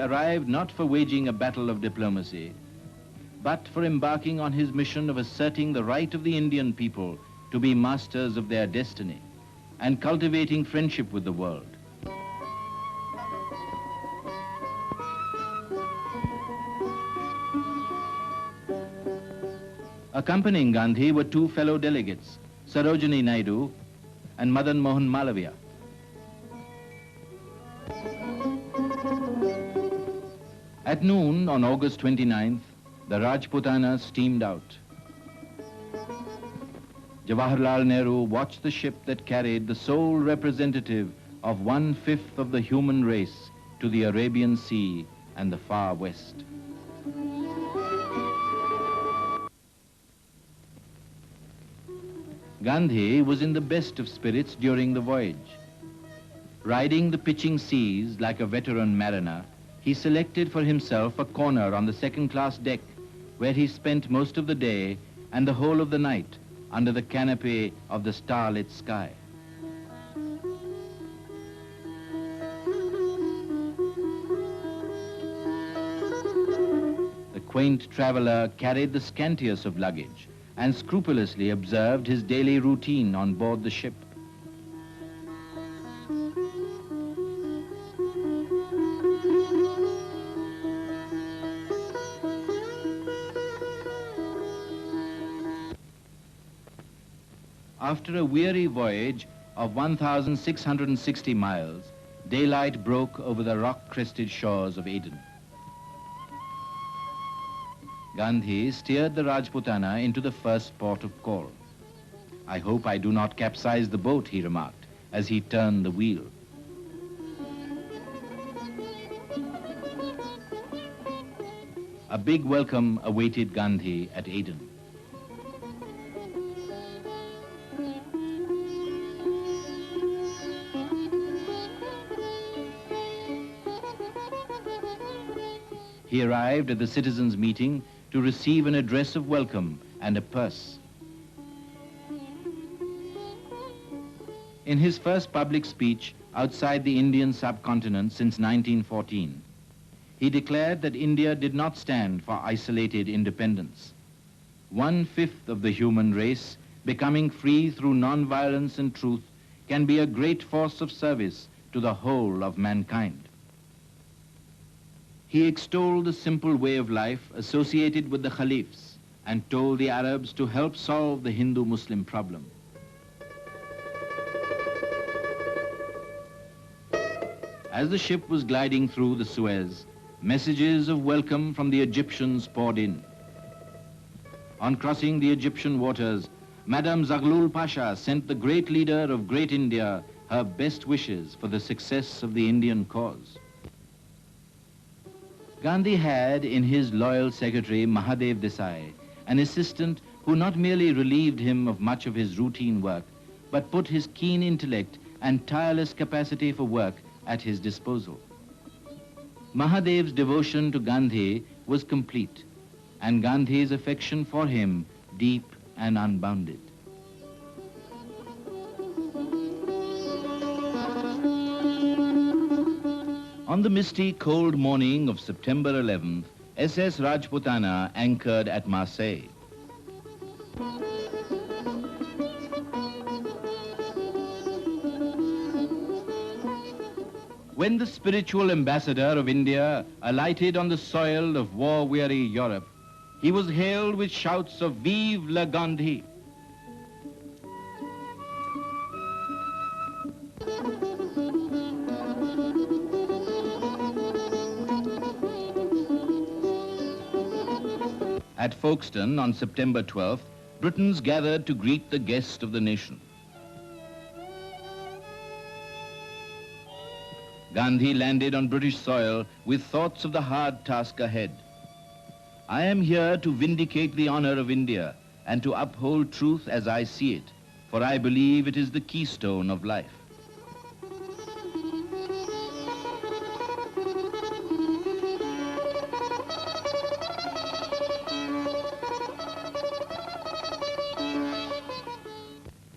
arrived not for waging a battle of diplomacy, but for embarking on his mission of asserting the right of the Indian people to be masters of their destiny and cultivating friendship with the world. Accompanying Gandhi were two fellow delegates, Sarojini Naidu and Madan Mohan Malaviya. At noon on August 29th, the Rajputana steamed out. Jawaharlal Nehru watched the ship that carried the sole representative of 1/5 of the human race to the Arabian Sea and the far west. Gandhi was in the best of spirits during the voyage. Riding the pitching seas like a veteran mariner, he selected for himself a corner on the second-class deck where he spent most of the day and the whole of the night under the canopy of the starlit sky. The quaint traveler carried the scantiest of luggage and scrupulously observed his daily routine on board the ship. After a weary voyage of 1,660 miles, daylight broke over the rock-crested shores of Aden. Gandhi steered the Rajputana into the first port of call. "I hope I do not capsize the boat," he remarked as he turned the wheel. A big welcome awaited Gandhi at Aden. He arrived at the citizens' meeting to receive an address of welcome and a purse. In his first public speech outside the Indian subcontinent since 1914, he declared that India did not stand for isolated independence. 1/5 of the human race becoming free through non-violence and truth can be a great force of service to the whole of mankind. He extolled the simple way of life associated with the Khalifs and told the Arabs to help solve the Hindu-Muslim problem. As the ship was gliding through the Suez, messages of welcome from the Egyptians poured in. On crossing the Egyptian waters, Madame Zaghlul Pasha sent the great leader of Great India her best wishes for the success of the Indian cause. Gandhi had in his loyal secretary Mahadev Desai an assistant who not merely relieved him of much of his routine work, but put his keen intellect and tireless capacity for work at his disposal. Mahadev's devotion to Gandhi was complete, and Gandhi's affection for him deep and unbounded. On the misty, cold morning of September 11th, SS Rajputana anchored at Marseille. When the spiritual ambassador of India alighted on the soil of war-weary Europe, he was hailed with shouts of "Vive la Gandhi!" At Folkstone on September 12th, Britons gathered to greet the guest of the nation. Gandhi landed on British soil with thoughts of the hard task ahead. "I am here to vindicate the honor of India and to uphold truth as I see it, for I believe it is the keystone of life."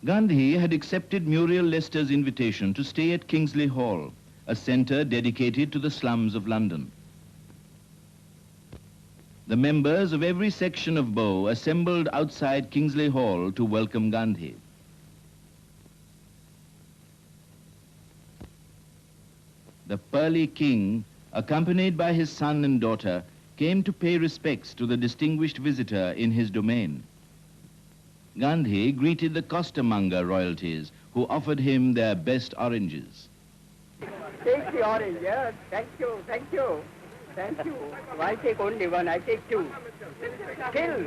Gandhi had accepted Muriel Leicester's invitation to stay at Kingsley Hall, a centre dedicated to the slums of London. The members of every section of Bow assembled outside Kingsley Hall to welcome Gandhi. The pearly king, accompanied by his son and daughter, came to pay respects to the distinguished visitor in his domain. Gandhi greeted the costermonger royalties, who offered him their best oranges. Take the orange, yes. Thank you, thank you. Thank you. I take only one, I take two. Kill!